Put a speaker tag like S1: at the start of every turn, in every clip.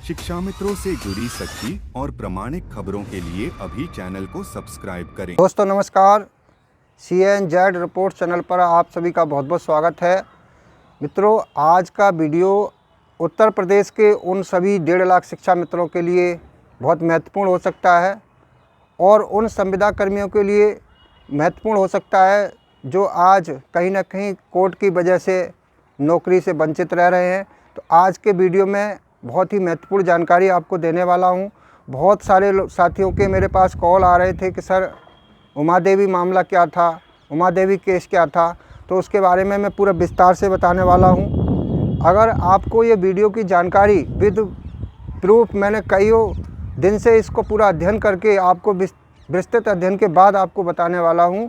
S1: शिक्षा मित्रों से जुड़ी सच्ची और प्रामाणिक खबरों के लिए अभी चैनल को सब्सक्राइब करें।
S2: दोस्तों नमस्कार, CNZ रिपोर्ट चैनल पर आप सभी का बहुत बहुत स्वागत है। मित्रों, आज का वीडियो उत्तर प्रदेश के उन सभी 1.5 लाख शिक्षा मित्रों के लिए बहुत महत्वपूर्ण हो सकता है और उन संविदा कर्मियों के लिए महत्वपूर्ण हो सकता है जो आज कहीं ना कहीं कोर्ट की वजह से नौकरी से वंचित रह रहे हैं। तो आज के वीडियो में बहुत ही महत्वपूर्ण जानकारी आपको देने वाला हूं। बहुत सारे साथियों के मेरे पास कॉल आ रहे थे कि सर उमा देवी मामला क्या था, उमा देवी केस क्या था, तो उसके बारे में मैं पूरा विस्तार से बताने वाला हूं। अगर आपको ये वीडियो की जानकारी विद प्रूफ, मैंने कईयों दिन से इसको पूरा अध्ययन करके आपको विस्तृत अध्ययन के बाद आपको बताने वाला हूं।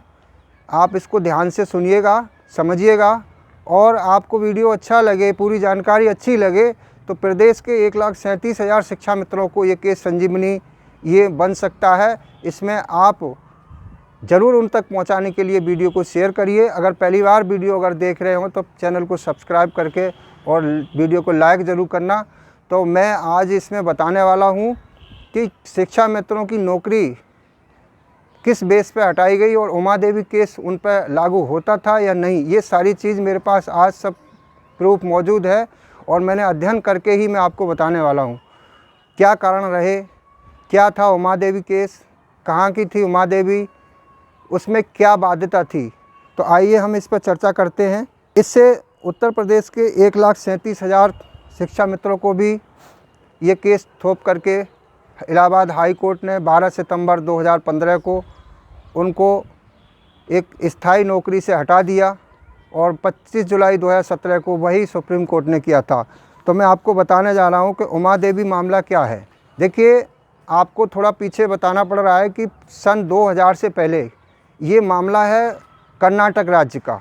S2: आप इसको ध्यान से सुनिएगा, समझिएगा और आपको वीडियो अच्छा लगे, पूरी जानकारी अच्छी लगे तो प्रदेश के 1,37,000 शिक्षा मित्रों को ये केस संजीवनी ये बन सकता है। इसमें आप ज़रूर उन तक पहुंचाने के लिए वीडियो को शेयर करिए। अगर पहली बार वीडियो अगर देख रहे हो तो चैनल को सब्सक्राइब करके और वीडियो को लाइक ज़रूर करना। तो मैं आज इसमें बताने वाला हूं कि शिक्षा मित्रों की नौकरी किस बेस पे हटाई गई और उमा देवी केस उन पर लागू होता था या नहीं। ये सारी चीज़ मेरे पास आज सब प्रूफ मौजूद है और मैंने अध्ययन करके ही मैं आपको बताने वाला हूँ क्या कारण रहे, क्या था उमा देवी केस, कहाँ की थी उमा देवी, उसमें क्या बाध्यता थी। तो आइए हम इस पर चर्चा करते हैं। इससे उत्तर प्रदेश के 1,37,000 शिक्षा मित्रों को भी ये केस थोप करके इलाहाबाद हाई कोर्ट ने 12 सितंबर 2015 को उनको एक स्थायी नौकरी से हटा दिया और 25 जुलाई 2017 को वही सुप्रीम कोर्ट ने किया था। तो मैं आपको बताने जा रहा हूं कि उमा देवी मामला क्या है। देखिए, आपको थोड़ा पीछे बताना पड़ रहा है कि सन 2000 से पहले ये मामला है कर्नाटक राज्य का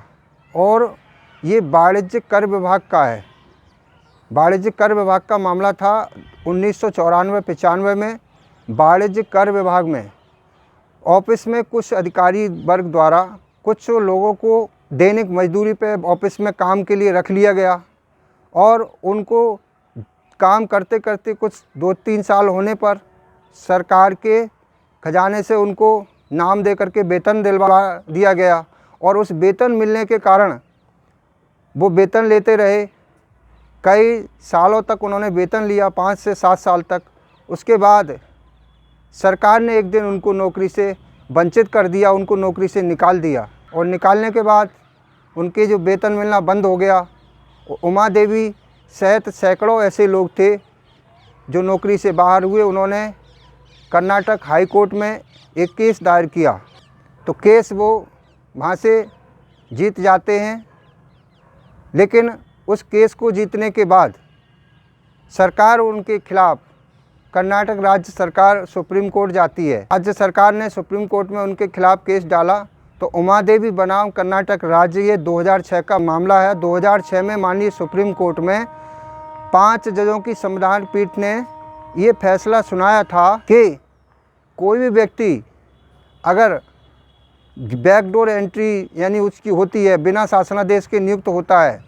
S2: और ये वाणिज्यिक कर विभाग का है। वाणिज्यिक कर विभाग का मामला था 1994-95 में। वाणिज्यिक कर विभाग में ऑफिस में कुछ अधिकारी वर्ग द्वारा कुछ लोगों को दैनिक मजदूरी पे ऑफिस में काम के लिए रख लिया गया और उनको काम करते करते कुछ 2-3 साल होने पर सरकार के खजाने से उनको नाम दे करके वेतन दिलवा दिया गया और उस वेतन मिलने के कारण वो वेतन लेते रहे। कई सालों तक उन्होंने वेतन लिया, 5 से 7 साल तक। उसके बाद सरकार ने एक दिन उनको नौकरी से वंचित कर दिया, उनको नौकरी से निकाल दिया और निकालने के बाद उनके जो वेतन मिलना बंद हो गया। उमा देवी सहित सैकड़ों ऐसे लोग थे जो नौकरी से बाहर हुए। उन्होंने कर्नाटक हाई कोर्ट में एक केस दायर किया तो केस वो वहाँ से जीत जाते हैं, लेकिन उस केस को जीतने के बाद सरकार उनके खिलाफ, कर्नाटक राज्य सरकार सुप्रीम कोर्ट जाती है। राज्य सरकार ने सुप्रीम कोर्ट में उनके खिलाफ केस डाला तो उमा देवी बनाम कर्नाटक राज्य, ये 2006 का मामला है। 2006 में माननीय सुप्रीम कोर्ट में 5 जजों की संविधान पीठ ने ये फैसला सुनाया था कि कोई भी व्यक्ति अगर बैकडोर एंट्री यानी उसकी होती है, बिना शासनादेश के नियुक्त होता है,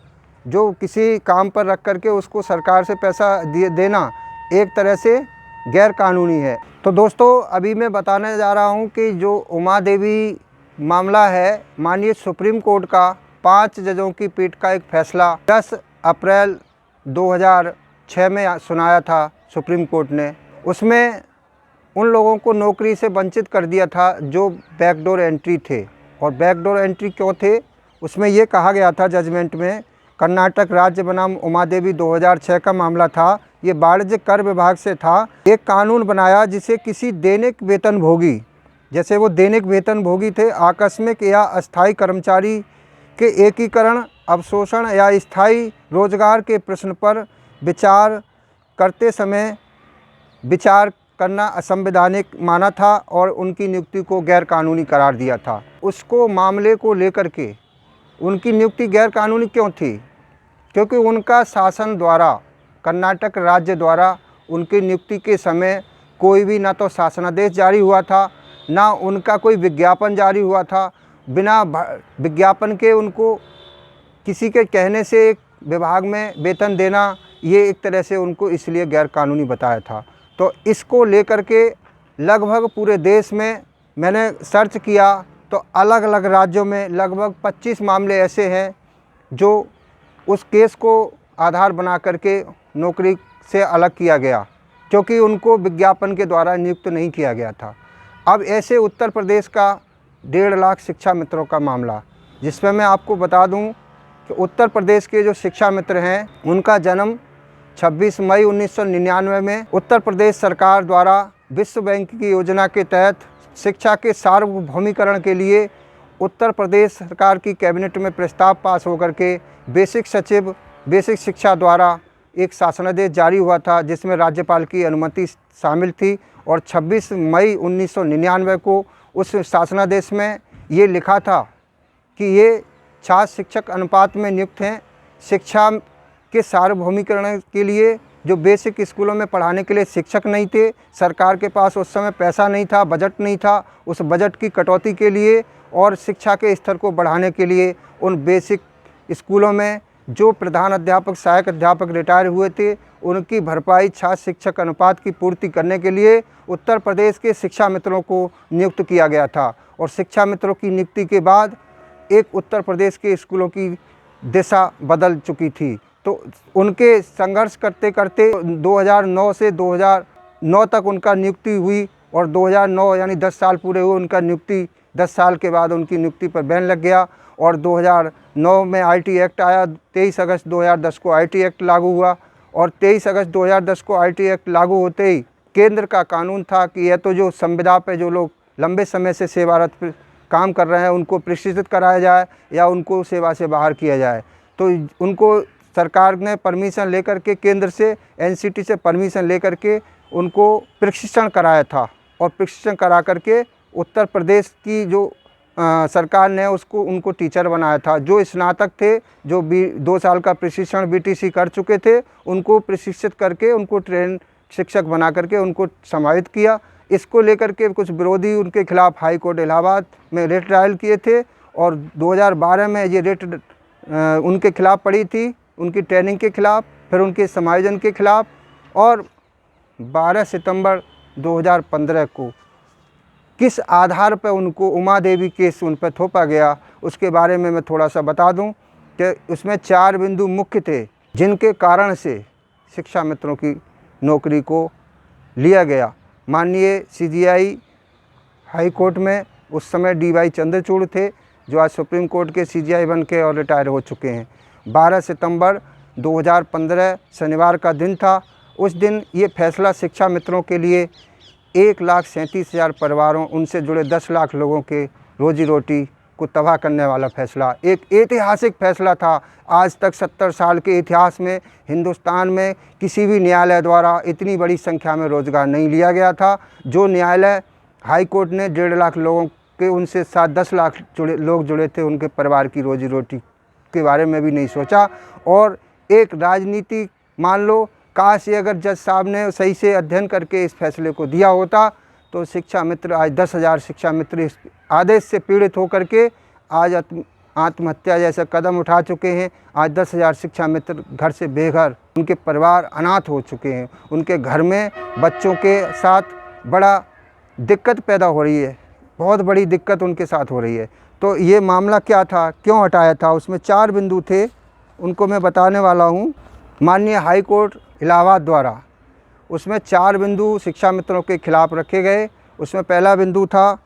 S2: जो किसी काम पर रख करके उसको सरकार से पैसा देना एक तरह से गैर कानूनी है। तो दोस्तों, अभी मैं बताने जा रहा हूं कि जो उमा देवी मामला है, माननीय सुप्रीम कोर्ट का 5 जजों की पीठ का एक फैसला 10 अप्रैल 2006 में सुनाया था सुप्रीम कोर्ट ने। उसमें उन लोगों को नौकरी से वंचित कर दिया था जो बैकडोर एंट्री थे। और बैकडोर एंट्री क्यों थे, उसमें ये कहा गया था जजमेंट में, कर्नाटक राज्य बनाम उमा देवी 2006 का मामला था। ये वाणिज्य कर विभाग से था। एक कानून बनाया जिसे किसी दैनिक वेतन भोगी, जैसे वो दैनिक वेतन भोगी थे, आकस्मिक या अस्थायी कर्मचारी के एकीकरण, अवशोषण या स्थायी रोजगार के प्रश्न पर विचार करते समय विचार करना असंवैधानिक माना था और उनकी नियुक्ति को गैर कानूनी करार दिया था। उसको मामले को लेकर के उनकी नियुक्ति गैर कानूनी क्यों थी? क्योंकि उनका शासन द्वारा, कर्नाटक राज्य द्वारा उनकी नियुक्ति के समय कोई भी ना तो शासनादेश जारी हुआ था, ना उनका कोई विज्ञापन जारी हुआ था। बिना विज्ञापन के उनको किसी के कहने से एक विभाग में वेतन देना ये एक तरह से उनको इसलिए गैर कानूनी बताया था। तो इसको लेकर के लगभग पूरे देश में मैंने सर्च किया तो अलग अलग राज्यों में लगभग 25 मामले ऐसे हैं जो उस केस को आधार बना करके नौकरी से अलग किया गया, क्योंकि उनको विज्ञापन के द्वारा नियुक्त नहीं किया गया था। अब ऐसे उत्तर प्रदेश का 1.5 लाख शिक्षा मित्रों का मामला, जिसमें मैं आपको बता दूं कि उत्तर प्रदेश के जो शिक्षा मित्र हैं उनका जन्म 26 मई 1999 में उत्तर प्रदेश सरकार द्वारा विश्व बैंक की योजना के तहत शिक्षा के सार्वभौमिकरण के लिए उत्तर प्रदेश सरकार की कैबिनेट में प्रस्ताव पास होकर के बेसिक सचिव बेसिक शिक्षा द्वारा एक शासनादेश जारी हुआ था, जिसमें राज्यपाल की अनुमति शामिल थी। और 26 मई 1999 को उस शासनादेश में ये लिखा था कि ये छात्र शिक्षक अनुपात में नियुक्त हैं। शिक्षा के सार्वभौमिकरण के लिए जो बेसिक स्कूलों में पढ़ाने के लिए शिक्षक नहीं थे, सरकार के पास उस समय पैसा नहीं था, बजट नहीं था, उस बजट की कटौती के लिए और शिक्षा के स्तर को बढ़ाने के लिए उन बेसिक स्कूलों में जो प्रधान अध्यापक सहायक अध्यापक रिटायर हुए थे उनकी भरपाई छात्र शिक्षक अनुपात की पूर्ति करने के लिए उत्तर प्रदेश के शिक्षा मित्रों को नियुक्त किया गया था। और शिक्षा मित्रों की नियुक्ति के बाद एक उत्तर प्रदेश के स्कूलों की दिशा बदल चुकी थी। तो उनके संघर्ष करते करते 2009 से 2009 तक उनका नियुक्ति हुई और 2009 यानी 10 साल पूरे हुए उनका नियुक्ति। 10 साल के बाद उनकी नियुक्ति पर बैन लग गया और 2009 में आईटी एक्ट आया। 23 अगस्त 2010 को आईटी एक्ट लागू हुआ और 23 अगस्त 2010 को आईटी एक्ट लागू होते ही केंद्र का कानून था कि यह तो जो संविदा पे जो लोग लंबे समय से सेवारत काम कर रहे हैं उनको प्रशिक्षित कराया जाए या उनको सेवा से बाहर किया जाए। तो उनको सरकार ने परमिशन लेकर के केंद्र से एनसीटी से परमिशन लेकर के उनको प्रशिक्षण कराया था और प्रशिक्षण करा करके उत्तर प्रदेश की जो सरकार ने उनको टीचर बनाया था। जो स्नातक थे, जो 2 साल का प्रशिक्षण बीटीसी कर चुके थे, उनको प्रशिक्षित करके उनको ट्रेन शिक्षक बना करके उनको समाहित किया। इसको लेकर के कुछ विरोधी उनके खिलाफ हाई कोर्ट इलाहाबाद में रेट ट्रायल किए थे और 2012 में ये रेट उनके खिलाफ पड़ी थी, उनकी ट्रेनिंग के खिलाफ, फिर उनके समायोजन के खिलाफ। और 12 सितंबर 2015 को किस आधार पर उनको उमा देवी केस उन पर थोपा गया उसके बारे में मैं थोड़ा सा बता दूं कि उसमें 4 बिंदु मुख्य थे जिनके कारण से शिक्षा मित्रों की नौकरी को लिया गया। माननीय सीजीआई हाई कोर्ट में उस समय डीवाई चंद्रचूड़ थे, जो आज सुप्रीम कोर्ट के सीजीआई बन के और रिटायर हो चुके हैं। 12 सितंबर 2015 शनिवार का दिन था। उस दिन ये फैसला शिक्षा मित्रों के लिए 1,37,000 परिवारों, उनसे जुड़े 10 लाख लोगों के रोजी रोटी को तबाह करने वाला फैसला, एक ऐतिहासिक फैसला था। आज तक 70 साल के इतिहास में हिंदुस्तान में किसी भी न्यायालय द्वारा इतनी बड़ी संख्या में रोज़गार नहीं लिया गया था। जो न्यायालय हाई कोर्ट ने 1.5 लाख लोगों के उनसे साथ 10 लाख लोग जुड़े थे, उनके परिवार की रोजी रोटी के बारे में भी नहीं सोचा। और एक राजनीति मान लो, काश ये अगर जज साहब ने सही से अध्ययन करके इस फैसले को दिया होता तो शिक्षा मित्र आज 10,000 शिक्षा मित्र इस आदेश से पीड़ित होकर के आज आत्महत्या जैसा कदम उठा चुके हैं। आज 10,000 शिक्षा मित्र घर से बेघर, उनके परिवार अनाथ हो चुके हैं। उनके घर में बच्चों के साथ बड़ा दिक्कत पैदा हो रही है, बहुत बड़ी दिक्कत उनके साथ हो रही है। तो ये मामला क्या था, क्यों हटाया था, उसमें 4 बिंदु थे, उनको मैं बताने वाला हूँ। माननीय हाई कोर्ट इलाहाबाद द्वारा उसमें 4 बिंदु शिक्षा मित्रों के खिलाफ रखे गए। उसमें पहला बिंदु था,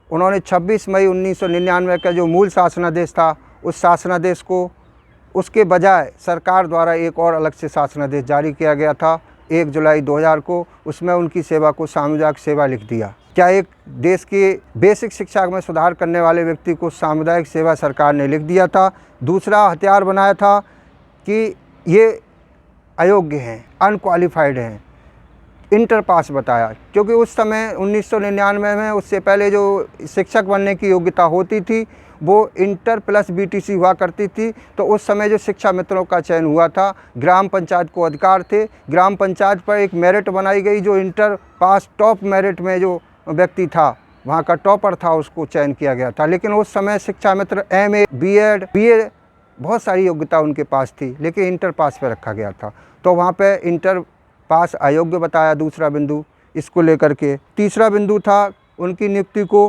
S2: उन्होंने 26 मई 1999 का जो मूल शासनादेश था उस शासनादेश को, उसके बजाय सरकार द्वारा एक और अलग से शासनादेश जारी किया गया था 1 जुलाई 2000 को। उसमें उनकी सेवा को सामुदायिक सेवा लिख दिया। क्या एक देश के बेसिक शिक्षा में सुधार करने वाले व्यक्ति को सामुदायिक सेवा सरकार ने लिख दिया था। दूसरा हथियार बनाया था कि ये अयोग्य हैं, अनक्वालिफाइड हैं, इंटर पास बताया। क्योंकि उस समय 1999 में, उससे पहले जो शिक्षक बनने की योग्यता होती थी वो इंटर प्लस बीटीसी हुआ करती थी। तो उस समय जो शिक्षा मित्रों का चयन हुआ था, ग्राम पंचायत को अधिकार थे, ग्राम पंचायत पर एक मेरिट बनाई गई, जो इंटर पास टॉप मेरिट में जो व्यक्ति था, वहाँ का टॉपर था, उसको चयन किया गया था। लेकिन उस समय शिक्षा मित्र MA, BEd, BA बहुत सारी योग्यता उनके पास थी, लेकिन इंटर पास पे रखा गया था, तो वहाँ पे इंटर पास अयोग्य बताया दूसरा बिंदु इसको लेकर के। तीसरा बिंदु था उनकी नियुक्ति को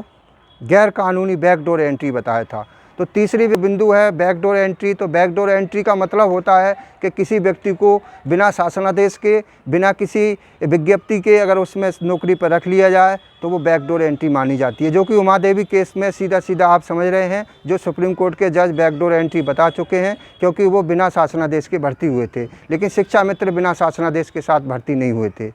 S2: गैर कानूनी बैकडोर एंट्री बताया था। तो तीसरी बिंदु है बैकडोर एंट्री। तो बैकडोर एंट्री का मतलब होता है कि किसी व्यक्ति को बिना शासनादेश के, बिना किसी विज्ञप्ति के अगर उसमें नौकरी पर रख लिया जाए तो वो बैकडोर एंट्री मानी जाती है, जो कि उमा देवी केस में सीधा सीधा आप समझ रहे हैं, जो सुप्रीम कोर्ट के जज बैकडोर एंट्री बता चुके हैं, क्योंकि वो बिना शासनादेश के भर्ती हुए थे। लेकिन शिक्षा मित्र बिना शासनादेश के साथ भर्ती नहीं हुए थे।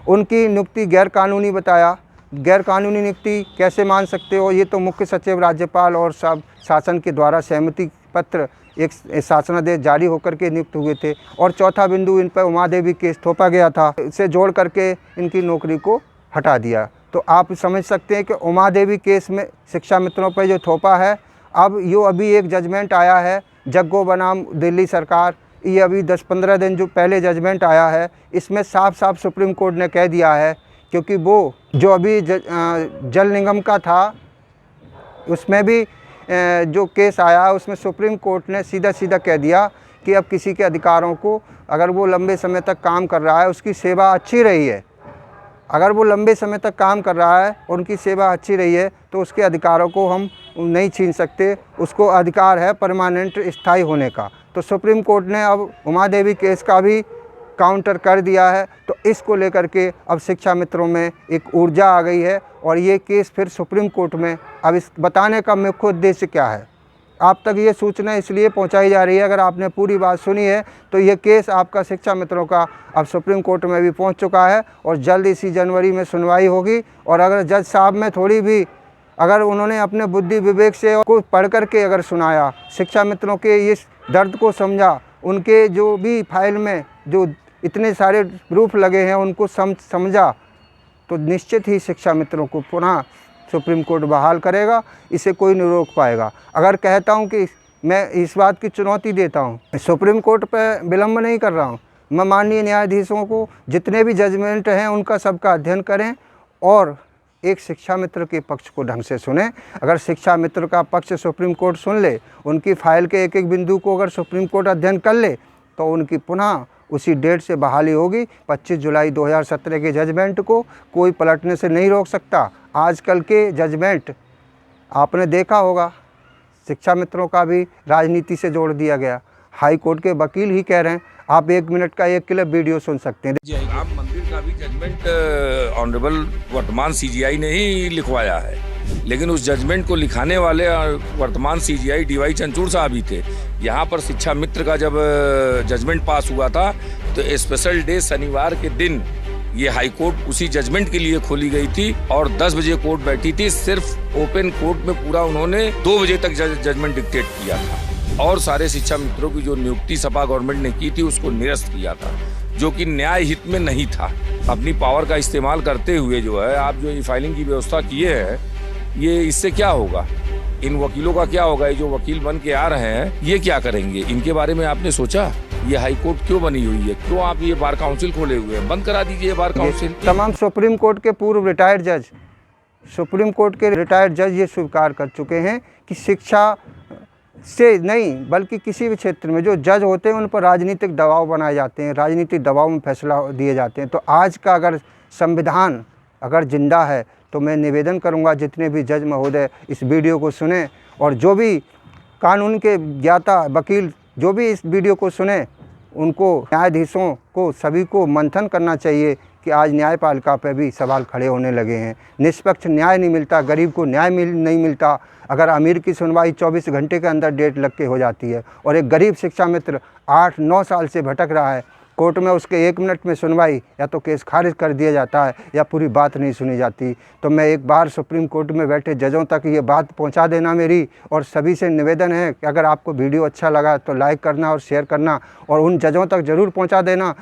S2: उनकी नियुक्ति गैर कानूनी बताया। गैर कानूनी नियुक्ति कैसे मान सकते हो? ये तो मुख्य सचिव, राज्यपाल और सब शासन के द्वारा सहमति पत्र एक शासनादेश जारी होकर के नियुक्त हुए थे। और चौथा बिंदु, इन पर उमा देवी केस थोपा गया था, इसे जोड़ करके इनकी नौकरी को हटा दिया। तो आप समझ सकते हैं कि उमा देवी केस में शिक्षा मित्रों पर जो थोपा है, अब यो अभी एक जजमेंट आया है जग्गो बनाम दिल्ली सरकार, ये अभी 10-15 दिन जो पहले जजमेंट आया है, इसमें साफ साफ सुप्रीम कोर्ट ने कह दिया है, क्योंकि वो जो अभी जल निगम का था उसमें भी जो केस आया उसमें सुप्रीम कोर्ट ने सीधा सीधा कह दिया कि अब किसी के अधिकारों को, अगर वो लंबे समय तक काम कर रहा है, उसकी सेवा अच्छी रही है, अगर वो लंबे समय तक काम कर रहा है और उनकी सेवा अच्छी रही है, तो उसके अधिकारों को हम नहीं छीन सकते, उसको अधिकार है परमानेंट स्थायी होने का। तो सुप्रीम कोर्ट ने अब उमा देवी केस का भी काउंटर कर दिया है। तो इसको लेकर के अब शिक्षा मित्रों में एक ऊर्जा आ गई है, और ये केस फिर सुप्रीम कोर्ट में, अब इस बताने का मुख्य उद्देश्य क्या है, आप तक ये सूचना इसलिए पहुंचाई जा रही है, अगर आपने पूरी बात सुनी है तो ये केस आपका शिक्षा मित्रों का अब सुप्रीम कोर्ट में भी पहुंच चुका है, और जल्द इसी जनवरी में सुनवाई होगी। और अगर जज साहब में थोड़ी भी, अगर उन्होंने अपने बुद्धि विवेक से को पढ़ करके अगर सुनाया, शिक्षा मित्रों के इस दर्द को समझा, उनके जो भी फाइल में जो इतने सारे प्रूफ लगे हैं उनको समझा, तो निश्चित ही शिक्षा मित्रों को पुनः सुप्रीम कोर्ट बहाल करेगा, इसे कोई नहीं रोक पाएगा। अगर कहता हूं कि मैं इस बात की चुनौती देता हूं, सुप्रीम कोर्ट पर विलम्ब नहीं कर रहा हूं, मैं माननीय न्यायाधीशों को जितने भी जजमेंट हैं उनका सबका अध्ययन करें और एक शिक्षा मित्र के पक्ष को ढंग से सुने। अगर शिक्षा मित्र का पक्ष सुप्रीम कोर्ट सुन ले, उनकी फाइल के एक एक बिंदु को अगर सुप्रीम कोर्ट अध्ययन कर ले, तो उनकी पुनः उसी डेट से बहाली होगी। 25 जुलाई 2017 के जजमेंट को कोई पलटने से नहीं रोक सकता। आजकल के जजमेंट आपने देखा होगा, शिक्षा मित्रों का भी राजनीति से जोड़ दिया गया। हाई कोर्ट के वकील ही कह रहे हैं, आप 1 मिनट का एक क्लिप वीडियो सुन सकते हैं।
S3: राम मंदिर का भी जजमेंट ऑनरेबल वर्तमान सीजीआई ने ही लिखवाया है, लेकिन उस जजमेंट को लिखाने वाले वर्तमान सीजीआई डीवाई चंचूड़ साहब ही थे। यहाँ पर शिक्षा मित्र का जब जजमेंट पास हुआ था तो स्पेशल डे शनिवार के दिन ये हाई कोर्ट उसी जजमेंट के लिए खोली गई थी, और 10 बजे कोर्ट बैठी थी। सिर्फ ओपन कोर्ट में पूरा उन्होंने 2 बजे तक जजमेंट डिक्टेट किया था, और सारे शिक्षा मित्रों की जो नियुक्ति सपा गवर्नमेंट ने की थी उसको निरस्त किया था, जो कि न्याय हित में नहीं था। अपनी पावर का इस्तेमाल करते हुए जो है आप जो ई फाइलिंग की व्यवस्था किए हैं, ये इससे क्या होगा, इन वकीलों का क्या होगा? ये जो वकील बन के आ रहे हैं ये क्या करेंगे? इनके बारे में आपने सोचा? ये हाई कोर्ट क्यों बनी हुई है? क्यों आप ये बार काउंसिल खोले हुए हैं? बंद करा दीजिए बार काउंसिल।
S2: तमाम सुप्रीम कोर्ट के पूर्व रिटायर्ड जज, सुप्रीम कोर्ट के रिटायर्ड जज ये स्वीकार कर चुके हैं कि शिक्षा से नहीं बल्कि किसी भी क्षेत्र में जो जज होते हैं उन पर राजनीतिक दबाव बनाए जाते हैं, राजनीतिक दबाव में फैसला दिए जाते हैं। तो आज का अगर संविधान अगर जिंदा है तो मैं निवेदन करूंगा जितने भी जज महोदय इस वीडियो को सुने, और जो भी कानून के ज्ञाता वकील जो भी इस वीडियो को सुने, उनको न्यायाधीशों को सभी को मंथन करना चाहिए कि आज न्यायपालिका पर भी सवाल खड़े होने लगे हैं। निष्पक्ष न्याय नहीं मिलता, गरीब को न्याय नहीं मिलता। अगर अमीर की सुनवाई 24 घंटे के अंदर डेट लग के हो जाती है, और एक गरीब शिक्षा मित्र 8-9 साल से भटक रहा है कोर्ट में, उसके 1 मिनट में सुनवाई, या तो केस खारिज कर दिया जाता है या पूरी बात नहीं सुनी जाती। तो मैं एक बार सुप्रीम कोर्ट में बैठे जजों तक ये बात पहुंचा देना मेरी और सभी से निवेदन है कि अगर आपको वीडियो अच्छा लगा तो लाइक करना और शेयर करना, और उन जजों तक ज़रूर पहुंचा देना